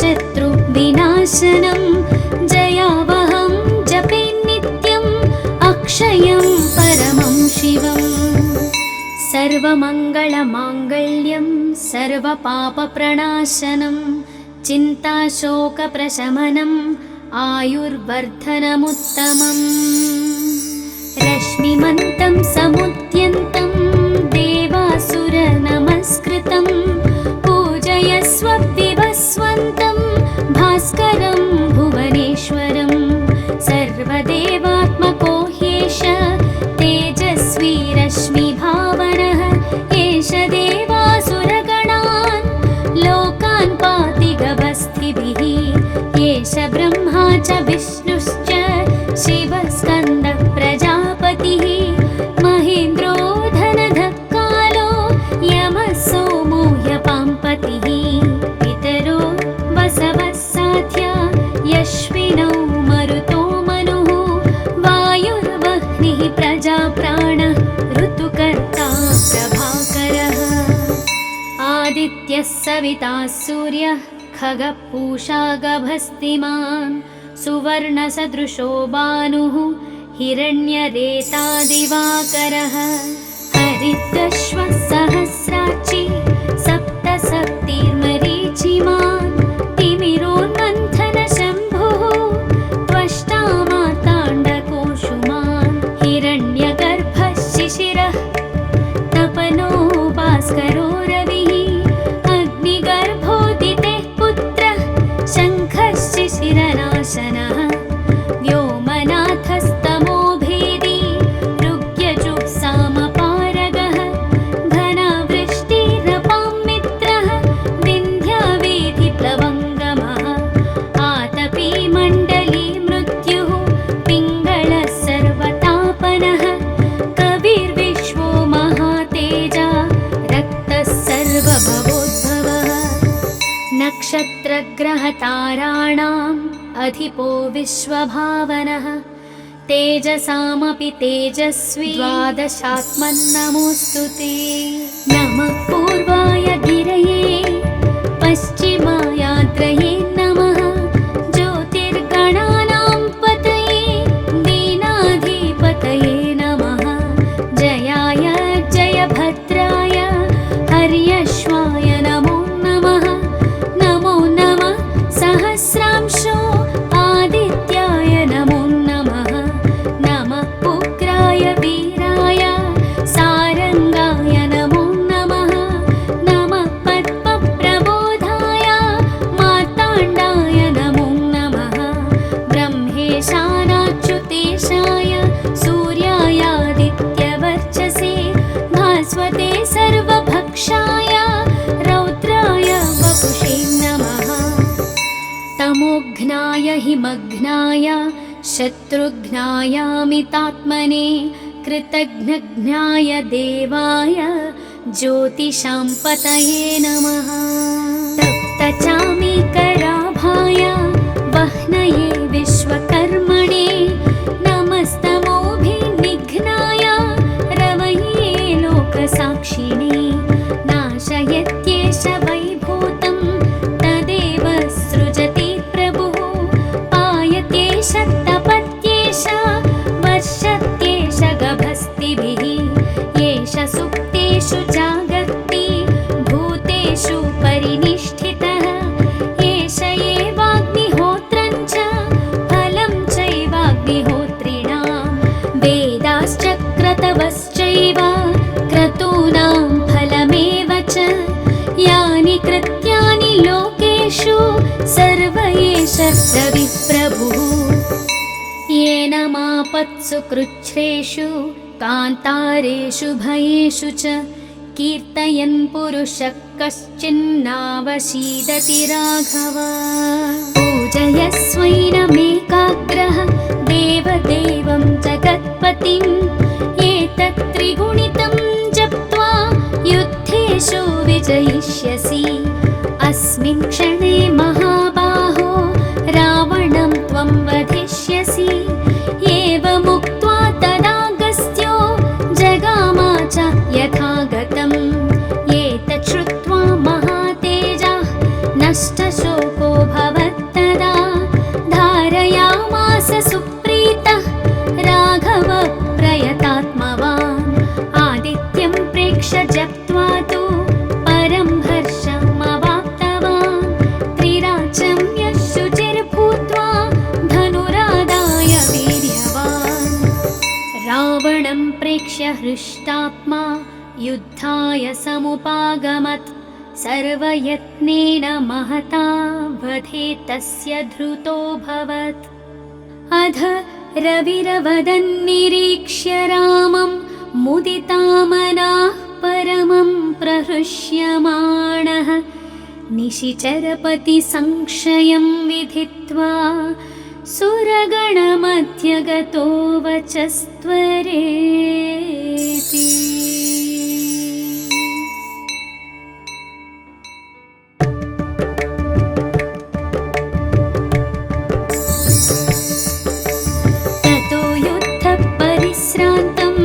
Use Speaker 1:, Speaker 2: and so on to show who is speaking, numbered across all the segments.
Speaker 1: शत्रुविनाशनं जयावहं जपे नित्यम् अक्षयं परमं शिवम्। सर्वमङ्गलमाङ्गल्यं सर्वपापप्रणाशनं चिन्ताशोकप्रशमनम् आयुर्वर्धनमुत्तमम्। रश्मिमन्तं समुद्यन्तं देवासुरनमस्कृतं पूजयस्व विवस्वन्तं भास्करं भुवनेश्वरं। सर्वदेवात्मको ह्येष तेजस्वी रश्मिभावनः एष देवासुरगणान् लोकान् पाति गभस्तिभिः। एष ब्रह्मा च विष्णुश्च शिवस्कन्दः प्रजापतिः महेन्द्रो धनधः कालो यमः सोमो ह्यपाम्पतिः। पितरो वसवः साध्या यश्विनौ मरुतो मनुः वायुर्वह्निः प्रजाप्राणः ऋतुकर्ता प्रभाकरः। आदित्यः सविता सूर्यः खगः पूषा गभस्तिमान् सुवर्णसदृशो भानुः हिरण्यरेता दिवाकरः। हरितश्वः सहस्राक्षी सप्तशक्तिर्मरीचिमान् तिमिरोन्मन्थनशम्भुः त्वष्टा मार्ताण्डकोशुमान्। हिरण्यगर्भः शिशिरः तपनो भास्करो रविः अग्निगर्भोदितेः पुत्रः शङ्खः शिशिरनाशनः। व्योमनाथस्तमो भेदी ऋग्यजुःसामपारगः घनावृष्टिरपां मित्रः विन्ध्यावेधिप्लवङ्गमः। आतपी मण्डली मृत्युः पिङ्गलः सर्वतापनः कविर्विश्वो महातेजा रक्तः सर्वभवोद्भवः। नक्षत्रग्रहताराणाम् अधिपो विश्वभावनः तेजसामपि तेजस्वी द्वादशात्मन्नमोऽस्तु ते। नमः पूर्वाय गिरये पश्चिमायात्रये नमः ज्योतिर्गणानां पतये दीनाधिपतये नमः। जयाय जयभद्राय हर्यश्वाय नमो नमः। नमो नमः सहस्रांशो आदित्याय नमो नमः। नमः उग्राय वीराय सारंगाय नमो नमः। नमः पद्मप्रबोधाय मार्ताण्डाय नमो नमः। ब्रह्मेशानाच्युतेशाय सूर्यायादित्यवर्चसे भास्वते सर्वभक्षाय रौद्राय वपुषे नमः। तमोघ्नाय हिमघ्नाय शत्रुघ्नायामितात्मने कृतघ्नघ्नाय देवाय ज्योतिषां पतये नमः। तप्तचामीकराभाय वह्नये विश्वकर्मणे नमस्तमोभिनिघ्नाय रवये लोकसाक्षिणे। नाशयत्येष वैभूतं तदेव सृजति प्रभुः पायत्येष तपत्येष वर्षत्येष गभस्तिभिः। एष सुप्तेषु जागर्ति भूतेषु परिनिष्ठितः। एष एवाग्निहोत्रं च फलं चैवाग्निहोत्रिणां वेदाश्च क्रतवश्चैव क्रतूनां फलमेव च। यानि कृत्यानि लोकेषु सर्व एष प्रभुः। येन मापत्सु कृच्छ्रेषु कान्तारेषु भयेषु च कीर्तयन् पुरुषः कश्चिन्नावशीदति राघव। पूजयस्वैनमेकाग्रः देवदेवं जगत्पतिम् एतत् त्रिगुणितं जप्त्वा युद्धेषु विजयिष्यसि। अस्मिन् क्षणे महाबाहो रावणं त्वं वधिष्यसि। एवमुक्त्वा तदागस्त्यो जगामा च यथागतम्। एतत् श्रुत्वा महातेजः नष्टशोको हृष्टात्मा युद्धाय समुपागमत् सर्वयत्नेन महता वधे तस्य धृतोऽभवत्। अध रविरवदन्निरीक्ष्य रामं मुदितामनाः परमं प्रहृष्यमाणः निशिचरपतिसंक्षयं विधित्वा सुरगणमध्यगतो वचस्त्वरेति। ततो युद्धपरिश्रान्तं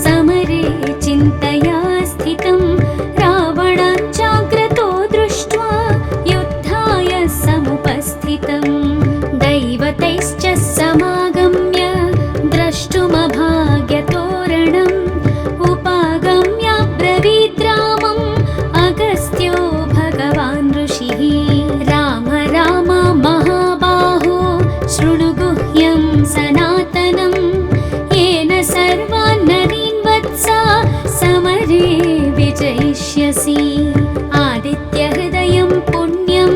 Speaker 1: समरे चिन्तया स्थितं रावणाञ्चाग्रतो दृष्ट्वा युद्धाय समुपस्थितं दैवतैश्च समागम्य द्रष्टुमभाग्यतोरणम् उपागम्याब्रवीद् रामम् अगस्त्यो भगवान् ऋषिः। राम राम महाबाहो शृणु गुह्यं सनातनं येन सर्वान् नरीन् वत्सा समरे विजयिष्यसि। आदित्यहृदयं पुण्यं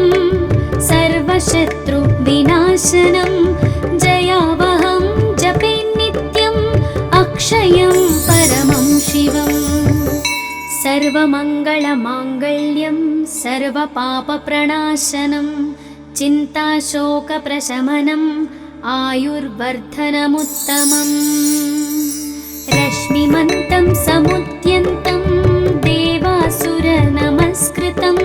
Speaker 1: सर्वशत्रुविनाशनं जयावहं जपे नित्यम् अक्षयं परमं शिवम्। सर्वमङ्गलमाङ्गल्यं सर्वपापप्रणाशनं चिन्ताशोकप्रशमनम् आयुर्वर्धनमुत्तमम्। रश्मिमन्तं समुद्यन्तं देवासुरनमस्कृतं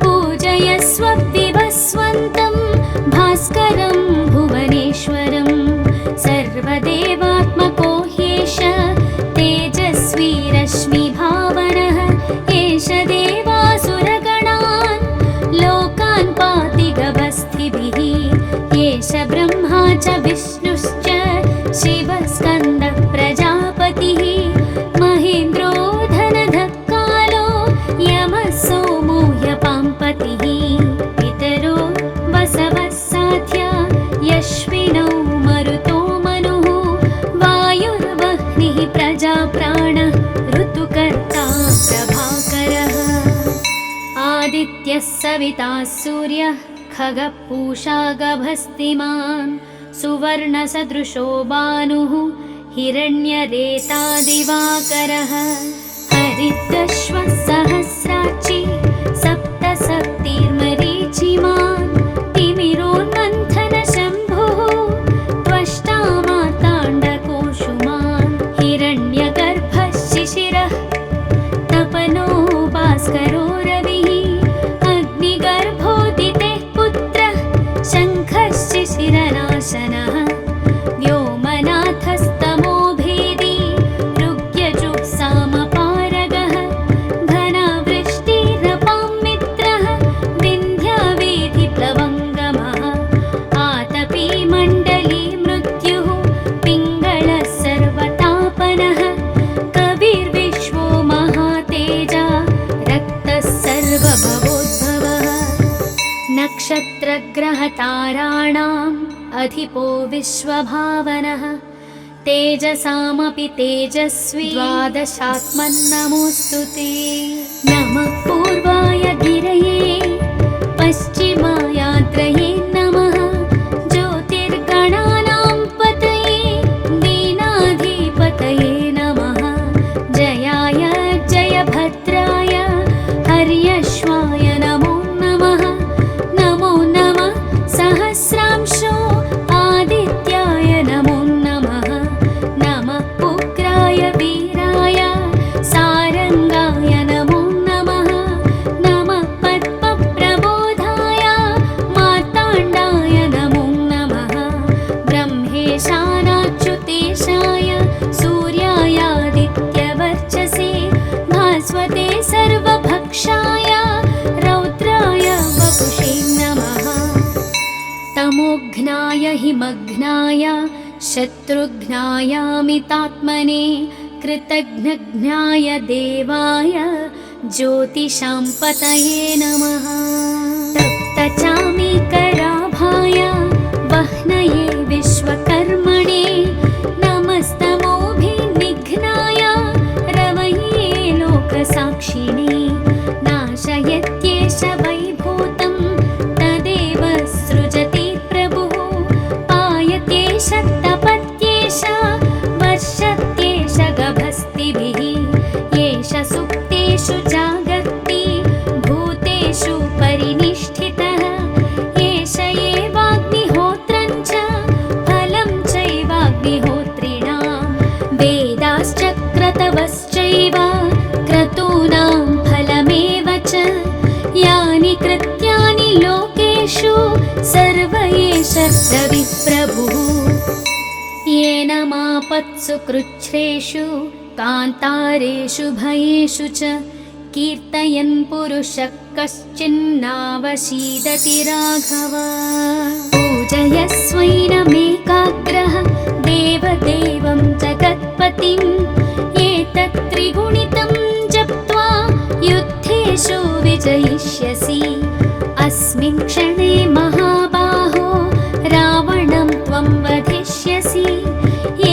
Speaker 1: पूजयस्व विवस्वन्तं भास्करं भुवनेश्वरं। सर्वदेवात्मको ह्येष तेजस्वी रश्मिभावनः एष देवासुरगणान् लोकान् पाति गभस्तिभिः। एष ब्रह्मा च विष्णुश्च शिवस्कन्दः प्रजापतिः महेन्द्रो धनधः कालो यमः सोमो ह्यपाम्पतिः। पितरो वसवः साध्या यश्विनौ मरुतो मनुः वायुर्वह्निः प्रजाप्राणः ऋतुकर्ता प्रभाकरः। आदित्यः सविता सूर्यः खगः पूषा गभस्तिमान् सुवर्णसदृशो भानुः हिरण्यरेतादिवाकरः। हरितश्वः सहस्राक्षी सप्तसप्तिर्मरीचिमान् तिमिरोन्मन्थनशम्भुः त्वष्टा मार्ताण्डकोशुमान्। हिरण्यगर्भः शिशिरः तपनो भास्करो रविः अग्निगर्भोदितेः पुत्रः शङ्खः शिशिरनाशनः। व्योमनाथस्तमो भेदी ऋग्यजुःसामपारगः घनावृष्टिरपां मित्रः विन्ध्यावेधिप्लवङ्गमः। आतपी मण्डली मृत्युः पिङ्गळः सर्वतापनः कविर्विश्वो महातेजा रक्तः सर्वभवोद्भवः। नक्षत्रग्रहताराणाम् अधिपो विश्वभावनः तेजसामपि तेजस्वी द्वादशात्मन्नमोऽस्तु ते। नमः पूर्वाय गिरये पश्चिमायाद्रये नमः ज्योतिर्गणानां पतये दीनाधिपतये नमः। जयाय जयभद्राय हर्यश्वाय नमो नमः। नमो नमः सहस्रांशो आदित्याय नमो नमः। नमः उग्राय वीराय सारङ्गाय नमो नमः। नमः पद्मप्रबोधाय मार्ताण्डाय नमो नमः। ब्रह्मेशानाच्युतेशाय सूर्यायादित्यवर्चसे भास्वते सर्वभक्षाय रौद्राय वपुषे नमः। तमोघ्नाय हिमघ्नाय शत्रुघ्नायामितात्मने कृतघ्नघ्नाय देवाय ज्योतिषां पतये नमः। तप्तचामीकराभाय वह्नये विश्वकर्मणे नमस्तमोभिनिघ्नाय सर्वाणि कृत्यानि लोकेषु सर्व एष रविप्रभुः येन मापत्सु कृच्छ्रेषु कान्तारेषु भयेषु च कीर्तयन् पुरुषः कश्चिन्नावशीदति राघव पूजयस्वैनमेकाग्रः देवदेवं जगत्पतिम् एतत् त्रिगुणितं जप्त्वा युद्धेषु विजयिष्यसि अस्मिन् क्षणे महाबाहो रावणं त्वं वधिष्यसि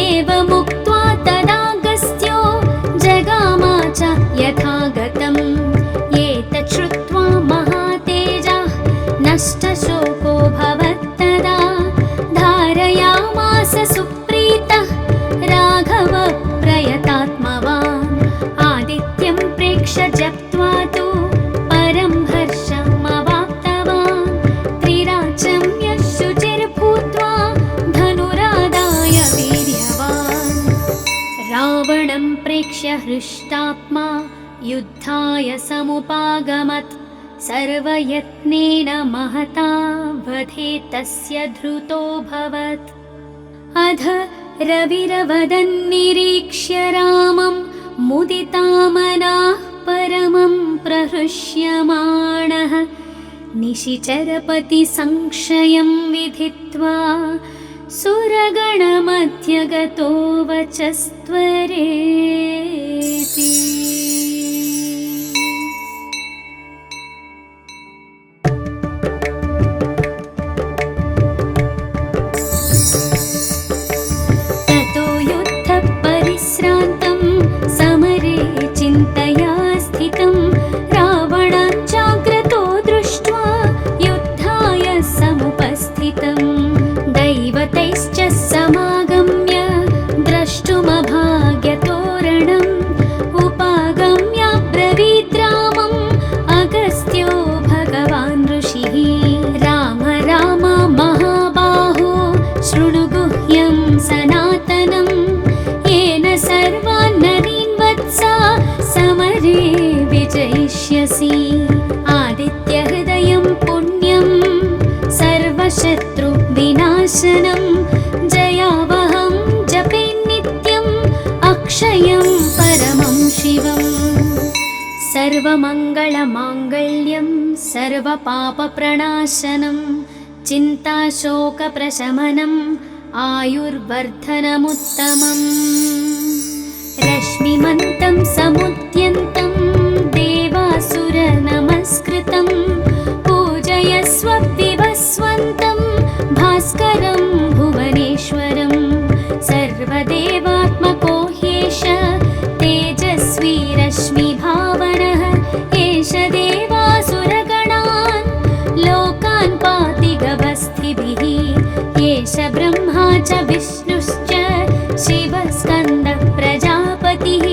Speaker 1: एवमुक्त्वा तदागस्त्यो जगामा च यथागतम् एतत् श्रुत्वा महातेजः नष्टशोको भवत्तदा धारयामास सुप्रीतः राघव प्रयतात्मवान् आदित्यं प्रेक्ष्य जप्त्वा तु परं हर्षमवाप्तवान् त्रिराचं यशुचिर्भूत्वा धनुरादाय वीर्यवान् रावणं प्रेक्ष्य हृष्टात्मा युद्धाय समुपागमत् सर्वयत्नेन महता वधे तस्य धृतोऽभवत् अध रविरवदन्निरीक्ष्य रामं मुदितामनाः परमं प्रहृष्यमाणः निशिचरपतिसंशयं विधित्वा सुरगणमध्यगतो वचस्त्वरेति ततो युद्धपरिश्रान्तं समरे चिन्तया स्थितं रावणाच्चाग्रतो दृष्ट्वा युद्धाय समुपस्थितं दैवतैश्च समागम्य द्रष्टुमभाग्यतोरणम् उपागम्य ब्रवीद्रामम् अगस्त्यो भगवान् ऋषिः राम राम महाबाहो शृणु गुह्यं सनातनं येन सर्वान् नरीन् वत्सा समरे विजयिष्यसि आदित्यहृदयं पुण्यं सर्वशत्रुविनाशनं जयावहं जपे नित्यम् अक्षयं परमं शिवम् सर्वमङ्गलमाङ्गल्यं सर्वपापप्रणाशनं चिन्ताशोकप्रशमनम् आयुर्वर्धनमुत्तमम् रश्मिमन्तं समुद्यन्तं देवासुरनमस्कृतं पूजयस्व विवस्वन्तं भास्करं भुवनेश्वरं सर्वदेवात्मको ह्येष तेजस्वी रश्मिभावनः एष देवासुरगणान् लोकान् पाति गवस्थिभिः एष ब्रह्मा च विष्णुश्च शिवस्कन्दः प्रजापतिः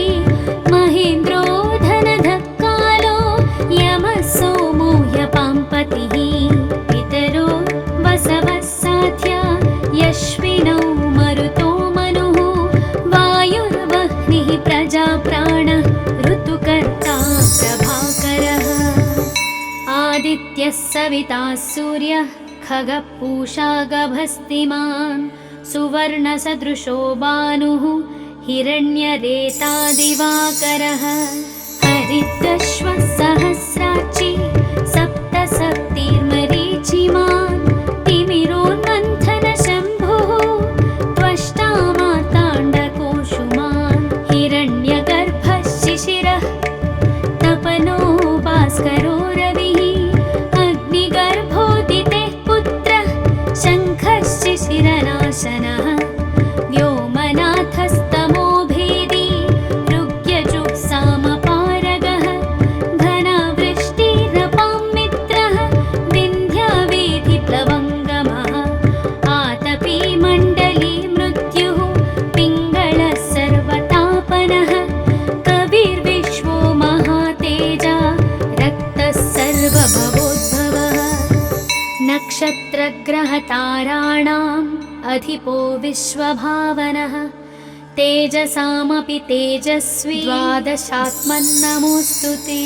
Speaker 1: महेन्द्रो धनधः कालो यमः सोमो ह्यपाम्पतिः पितरो वसवः साध्या यश्विनौ मरुतो मनुः वायुर्वह्निः प्रजाप्राणः ऋतुकर्ता प्रभाकरः आदित्यः सविता सूर्यः खगः पूषा गभस्तिमान् सुवर्णसदृशो भानुः हिरण्यरेतादिवाकरः हरितश्वः सहस्राक्षी सप्तसप्तिर्मरीचिमान् तिमिरोन्मन्थनशम्भुः त्वष्टा मार्ताण्डकोशुमान् हिरण्यगर्भः शिशिरः तपनो भास्करो रविः अग्निगर्भोदितेः पुत्रः शङ्खः शिशिरनाशनः व्योमनाथस्तमो भेदी ऋग्यजुःसामपारगः घनावृष्टिरपां मित्रः विन्ध्यावेधिप्लवङ्गमः आतपी मण्डली मृत्युः पिङ्गलः सर्वतापनः कविर्विश्वो महातेजा रक्तः सर्वभवोद्भवः नक्षत्रग्रहताराणाम् अधिपो विश्वभावनः तेजसामपि तेजस्वी द्वादशात्मन्नमोऽस्तु ते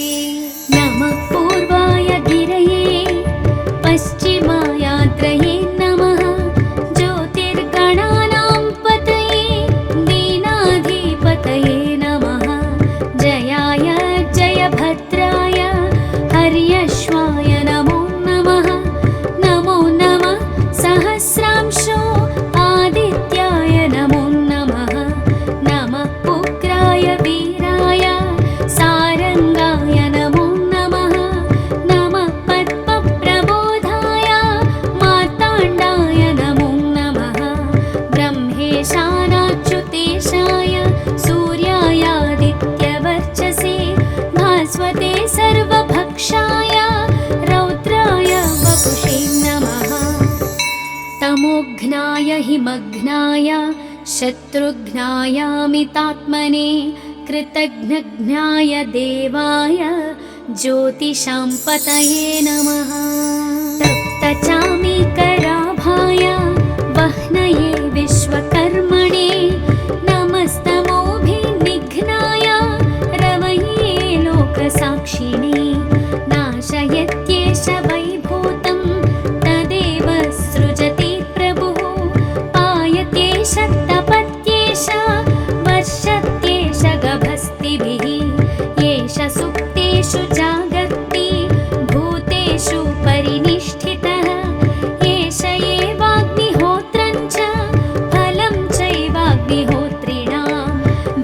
Speaker 1: नमः पूर्वाय गिरये तमोघ्नाय हिमघ्नाय शत्रुघ्नायामितात्मने कृतघ्नघ्नाय देवाय ज्योतिषां पतये नमः। तप्तचामीकराभाय वह्नये विश्वकर्मणे नमस्तमोभिनिघ्नाय रवये लोकसाक्षिणे नाशयत्येष वैभूतं तदेव सृजति प्रभुः पायत्येष तपत्येष वर्षत्येष गभस्तिभिः येष सुप्तेषु जागर्ति भूतेषु परिनिष्ठितः एष एवाग्निहोत्रं च फलं चैवाग्निहोत्रिणां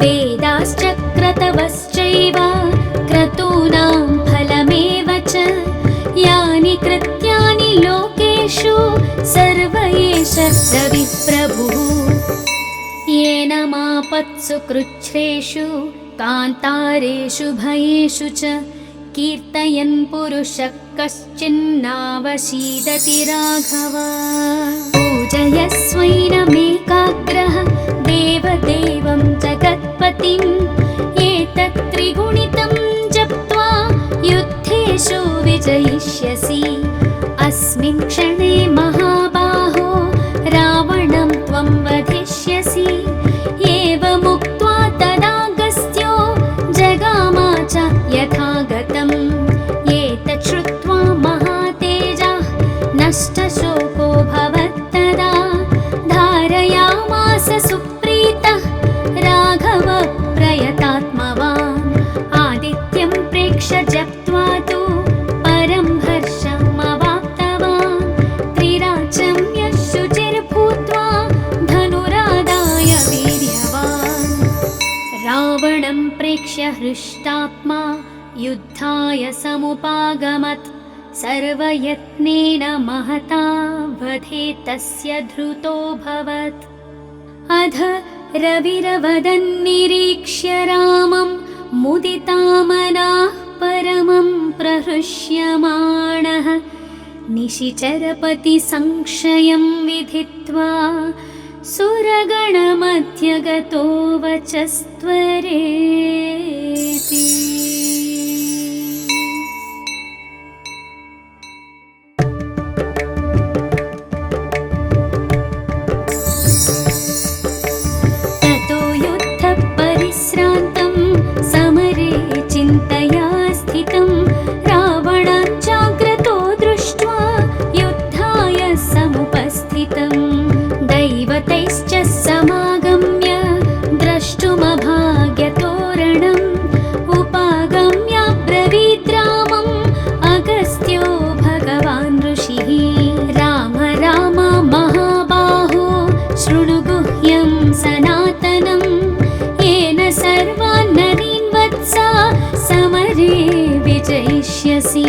Speaker 1: वेदाश्च क्रतवश्चैव क्रतूनां फलमेव च यानि कृत्यानि लोकेषु सर्व एष रविप्रभुः येन मापत्सु कृच्छ्रेषु कान्तारेषु भयेषु च कीर्तयन् पुरुषः कश्चिन्नावशीदति राघव। पूजयस्वैनमेकाग्रः देवदेवं जगत्पतिम् एतत् त्रिगुणितं जप्त्वा युद्धेषु विजयिष्यसि अस्मिन् क्षणे महाबाहो रावणं त्वं वधिष्यसि एवमुक्त्वा तदागस्त्यो जगामा च यथागतम् एतत् श्रुत्वा महातेजः नष्टशोको भवत्तदा धारयामास सुप्रीतः राघव प्रयतात्मवान् आदित्यं प्रेक्ष्य जप्त्वा तु परं हर्षमवाप्तवान् त्रिराचं यशुचिर्भूत्वा धनुरादाय वीर्यवान् रावणं प्रेक्ष्य हृष्टात्मा युद्धाय समुपागमत् सर्वयत्नेन महता वधे तस्य धृतोऽभवत् अध रविरवदन्निरीक्ष्य रामं मुदितामनाः परमं प्रहृष्यमाणः निशिचरपतिसंक्षयं विधित्वा सुरगणमध्यगतो वचस्त्वरेति। ततो युद्धपरिश्रान्तं समरे चिन्तया स्थितं रावणाञ्चाग्रतो दृष्ट्वा युद्धाय समुपस्थितं दैवतैश्च समागम्य द्रष्टुमभाग्यतोरणम् उपागम्य ब्रवीद् रामम् अगस्त्यो भगवान् ऋषिः राम राम महाबाहो शृणु गुह्यं सनातनं येन सर्वान् नरीन् वत्सा समरे विजयिष्यसि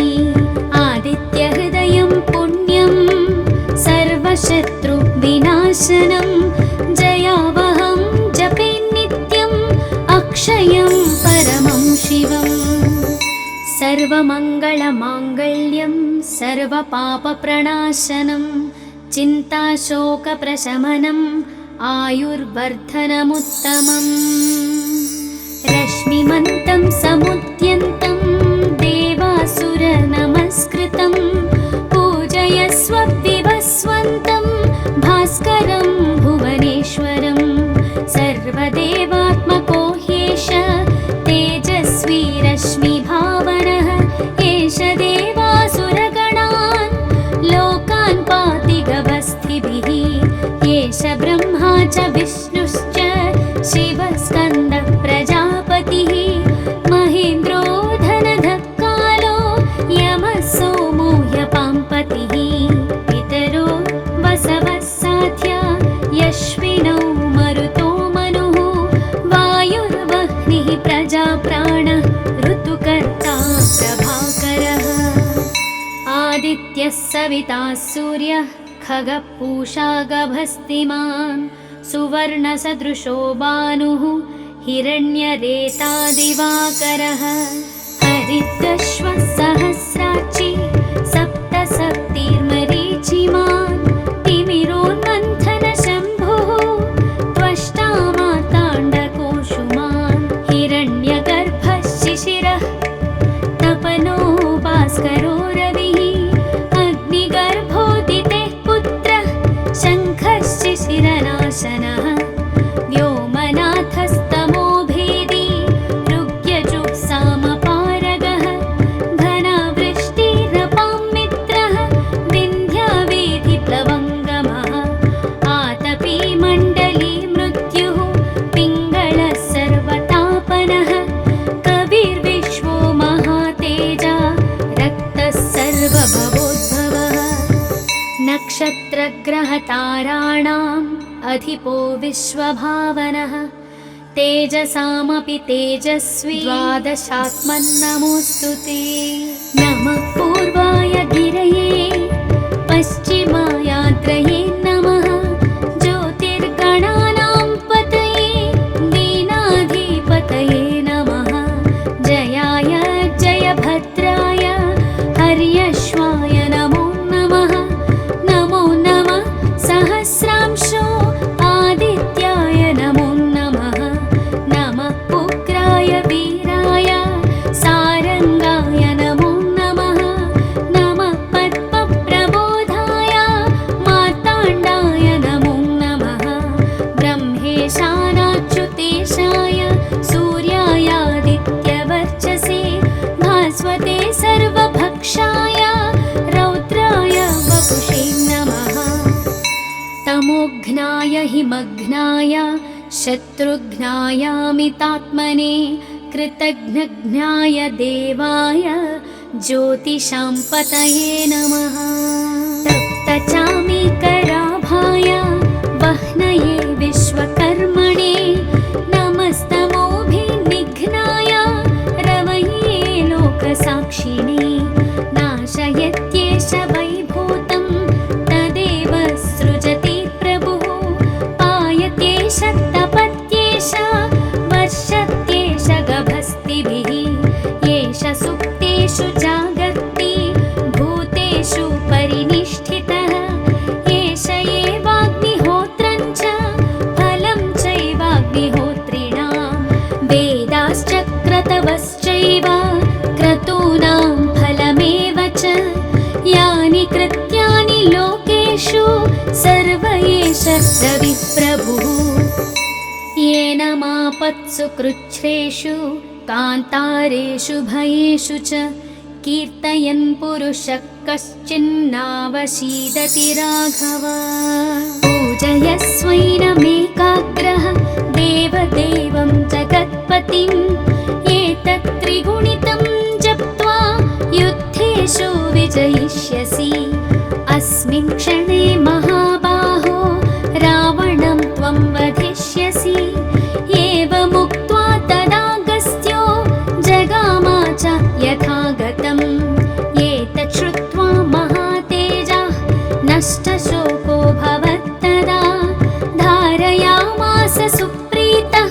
Speaker 1: आदित्यहृदयं पुण्यं सर्वशत्रुविनाशनं जयावहं जपे नित्यम् अक्षयं परमं शिवम् सर्वमङ्गलमाङ्गल्यं सर्वपापप्रणाशनं चिन्ताशोकप्रशमनम् आयुर्वर्धनमुत्तमम् रश्मिमन्तं समुद्यन्तं देवासुरनमस्कृतं पूजयस्व विवस्वन्तं भास्करं भुवनेश्वरं सर्वदेवात्मको ह्येष तेजस्वी रश्मिभावनः एष देवासुरगणान् लोकान् पाति गभस्तिभिः एष ब्रह्मा च विष्णुश्च शिवस्कन्दः प्रजापतिः महेन्द्रो धनधः कालो यमः सोमो ह्यपाम्पतिः पितरो वसवः साध्या यश्विनौ मरुतो मनुः वायुर्वह्निः प्रजाप्राणः ऋतुकर्ता प्रभाकरः आदित्यः सविता सूर्यः खगः पूषा गभस्तिमान् सुवर्णसदृशो भानुः हिरण्यरेता दिवाकरः हरितश्वः सहस्राक्षी सप्तसप्तिर्मरीचिमान् तिमिरोन्मन्द नक्षत्रग्रहताराणाम् अधिपो विश्वभावनः तेजसामपि तेजस्वी द्वादशात्मन्नमोऽस्तु ते। नमः पूर्वाय गिरये पश्चिमायात्रये नमः ज्योतिर्गणानां पतये दीनाधिपतये नमः जयाय जयभद्राय हर्यश्वाय नमो नमः। नमो नमः सहस्रांशो आदित्याय नमो नमः। नमः उग्राय वीराय सारंगाय नमो नमः। नमः पद्मप्रबोधाय मार्ताण्डाय नमो नमः। ब्रह्मेशानाच्युतेशाय सूर्यायादित्यवर्चसे भास्वते सर्वभक्षाय रौद्राय वपुषे नमः। तमोघ्नाय हिमघ्नाय शत्रुघ्नायामितात्मने कृतघ्नघ्नाय देवाय ज्योतिषां पतये नमः। तप्तचामीकराभाय वह्नये विश्वकर्मणे नमस्तमोभिनिघ्नाय रवये लोकसाक्षिणे नाशयत्येष वैभूतं तदेव सृजति प्रभुः पायत्येष तपत्येष वर्षत्येष गभस्तिभिः येष सुप्तेषु जागर्ति भूतेषु परिनिष्ठितः एष एवाग्निहोत्रं च फलं चैवाग्निहोत्रिणां वेदाश्च क्रतवश्चैव क्रतूनां फलमेव च यानि कृत्यानि लोकेषु सर्व एष रविप्रभुः। येन मापत्सु कृच्छ्रेषु कान्तारेषु भयेषु च कीर्तयन् पुरुषः कश्चिन्नावशीदति राघव। पूजयस्वैनमेकाग्रः देवदेवं जगत्पतिम् एतत् त्रिगुणितं जप्त्वा युद्धेषु विजयिष्यसि। अस्मिन् क्षणे महाबाहो रावणं त्वं वधिष्यसि। एवमुक्त्वा तदागस्त्यो जगामा च यथागतम् एतत् श्रुत्वा महातेजः नष्टशोको भवत्तदा धारयामास सुप्रीतः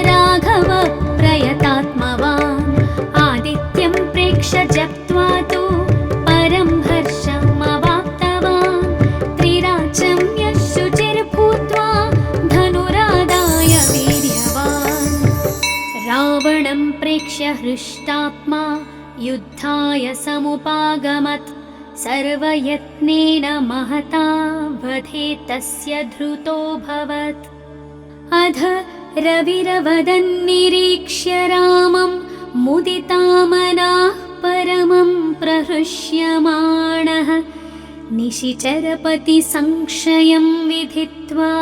Speaker 1: राघवः प्रयतात्मवान् आदित्यं प्रेक्ष्य जप्त्वा तु परं हर्षमवाप्तवान् त्रिराचं यः शुचिर्भूत्वा धनुरादाय वीर्यवान् रावणं प्रेक्ष्य हृष्टात्मा युद्धाय समुपागमत् सर्वयत्नेन महता वधे तस्य धृतोऽभवत्। अध रविरवदन्निरीक्ष्य रामं मुदितामनाः परमं प्रहृष्यमाणः निशिचरपतिसंक्षयं विधित्वा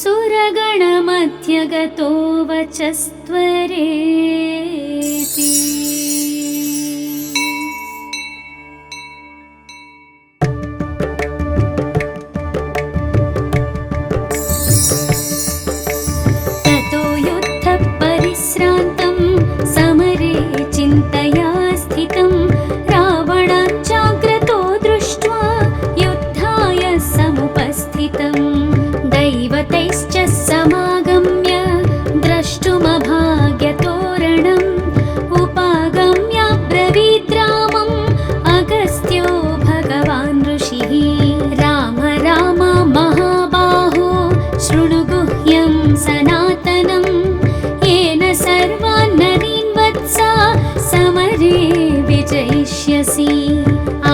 Speaker 1: सुरगणमध्यगतो वचस्त्वरेति। ततो युद्धपरिश्रान्तं समरे चिन्तया स्थितं रावणाञ्चाग्रतो दृष्ट्वा युद्धाय समुपस्थितं दैवतैश्च समागम्य द्रष्टुमभाग्यतोरणम् उपागम्य ब्रवीद्रामम् अगस्त्यो भगवान् ऋषिः। राम राम महाबाहो शृणु गुह्यं सनातनं येन सर्वान् नरीन् वत्सा समरे विजयिष्यसि।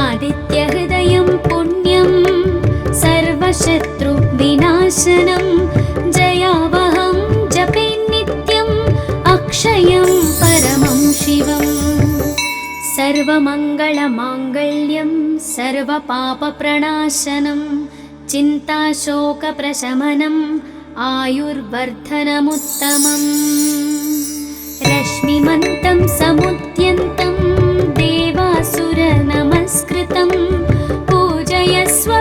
Speaker 1: आदित्यहृदयं पुण्यं सर्वशत्रुविनाशनं जयावहं जपे नित्यम् अक्षयं परमं शिवम्। सर्वमङ्गलमाङ्गल्यं सर्वपापप्रणाशनं चिन्ताशोकप्रशमनम् आयुर्वर्धनमुत्तमम्। रश्मिमन्तं समुद्यन्तं देवासुरनमस्कृतं पूजयस्व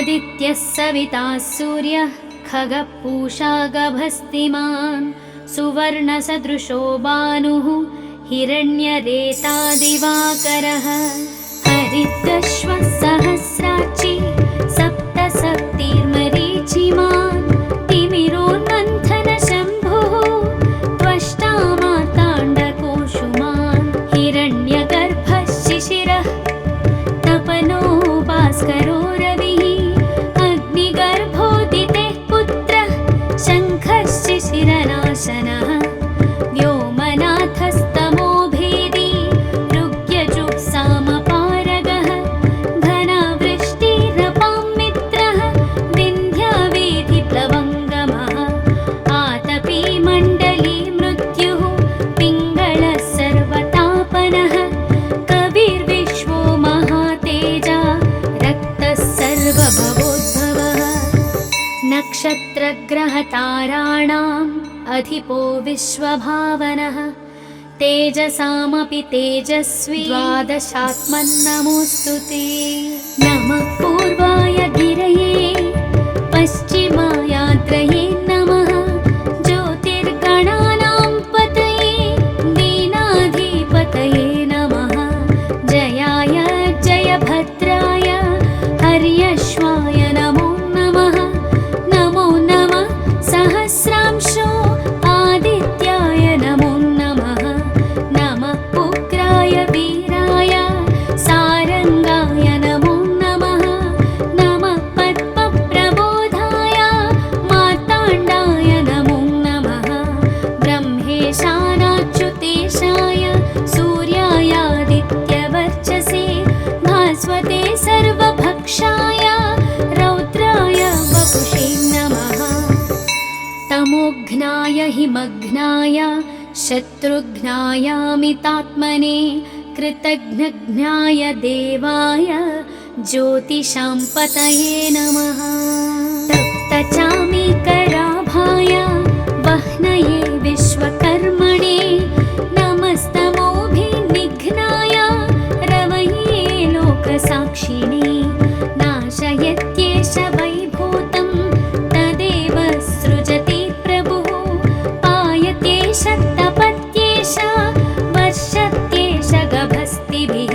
Speaker 1: आदित्यः सविता सूर्यः खगः पूषा गभस्तिमान् सुवर्णसदृशो भानुः हिरण्यरेता दिवाकरः हरितश्वः सहस्राक्षी सप्तशक्तिर्मरीचिमान् तिमिरोन्मन्थनशम्भुः त्वष्टा मार्ताण्डकोशुमान् हिरण्यगर्भः शिशिरः तपनो भास्करो रविः अग्निगर्भोदितेः पुत्रः शङ्खः शिशिरनाशनः व्योमनाथस्तमो भेदी ऋग्यजुःसामपारगः घनावृष्टिरपां मित्रः विन्ध्यावेधिप्लवङ्गमः आतपी मण्डली मृत्युः पिङ्गळः सर्वतापनः कविर्विश्वो महातेजा रक्तः सर्वभवोद्भवः नक्षत्रग्रहताराणाम् अधिपो विश्वभावनः तेजसामपि तेजस्वी द्वादशात्मन्नमोऽस्तु ते नमः पूर्वाय गिरये पश्चिमायाद्रये नमः ज्योतिर्गणानां पतये दीनाधिपतये नमः जयाय जयभद्राय हर्यश्वाय नमो नमः नमो नमः सहस्रांशो आदित्याय नमो नमः नमः उग्राय वीराय सारङ्गाय नमो नमः नमः पद्मप्रबोधाय मार्ताण्डाय नमो नमः ब्रह्मेशानाच्युतेशाय सूर्यायादित्यवर्चसे भास्वते सर्वभक्षाय रौद्राय वपुषे नमः तमोघ्नाय हिमघ्नाय शत्रुघ्नायामितात्मने कृतघ्नघ्नाय देवाय ज्योतिषां पतये नमः तप्तचामीकराभाय वह्नये विश्वकर्मणे नमस्तमोभिनिघ्नाय रवये लोकसाक्षिणे नाशयत्येष वैभूतं तदेव सृजति प्रभुः पायत्येष तपत्येष वर्षत्येष गभस्तिभिः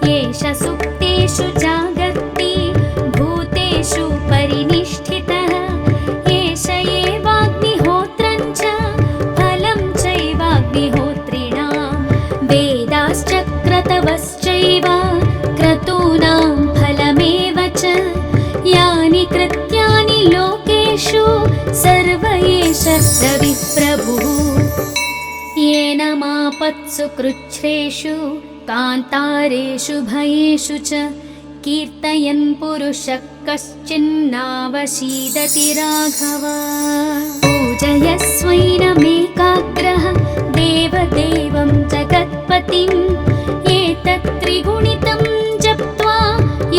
Speaker 1: येष सुप्तेषु जागर्ति भूतेषु परिनिष्ठितः एष एवाग्निहोत्रं च फलं चैवाग्निहोत्रिणां वेदाश्चक्रतवश्चैव क्रतूनां फलमेव च यानि कृत्यानि लोकेषु सर्व एष रविप्रभुः येन मापत्सु कृच्छ्रेषु कान्तारेषु भयेषु च कीर्तयन् पुरुषः कश्चिन्नावशीदति राघव पूजयस्वैनमेकाग्रः देवदेवं जगत्पतिम् एतत् त्रिगुणितं जप्त्वा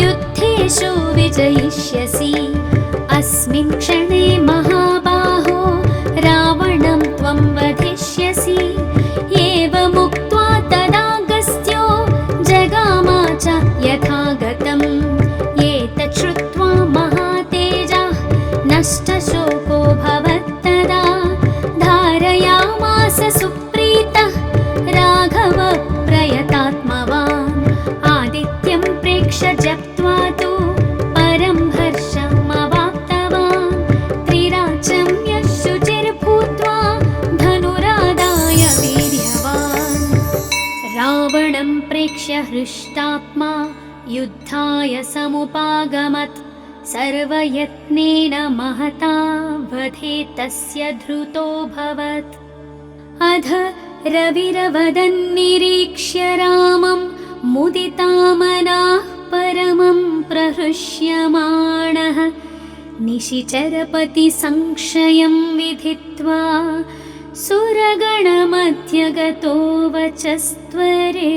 Speaker 1: युद्धेषु विजयिष्यसि अस्मिन् क्षणे महाबाहो रावणं त्वं वधिष्यसि एवमुक्त्वा तदागस्त्यो जगाम च यथागतम् एतत् श्रुत्वा महातेजः नष्टशोको भवत्तदा धारयामास सुप्रीतः राघव प्रयतात्मवान् आदित्यं प्रेक्ष्य जप्त्वा तु परं हर्षमवाप्तवान् त्रिराचं यः शुचिर्भूत्वा धनुरादाय वीर्यवान् रावणं प्रेक्ष्य हृष्टात्मा युद्धाय समुपागमत् सर्वयत्नेन महता वधे तस्य धृतोऽभवत् अध रविरवदन्निरीक्ष्य रामं मुदितामनाः परमं प्रहृष्यमाणः निशिचरपतिसंशयं विधित्वा सुरगणमध्यगतो वचस्त्वरेति।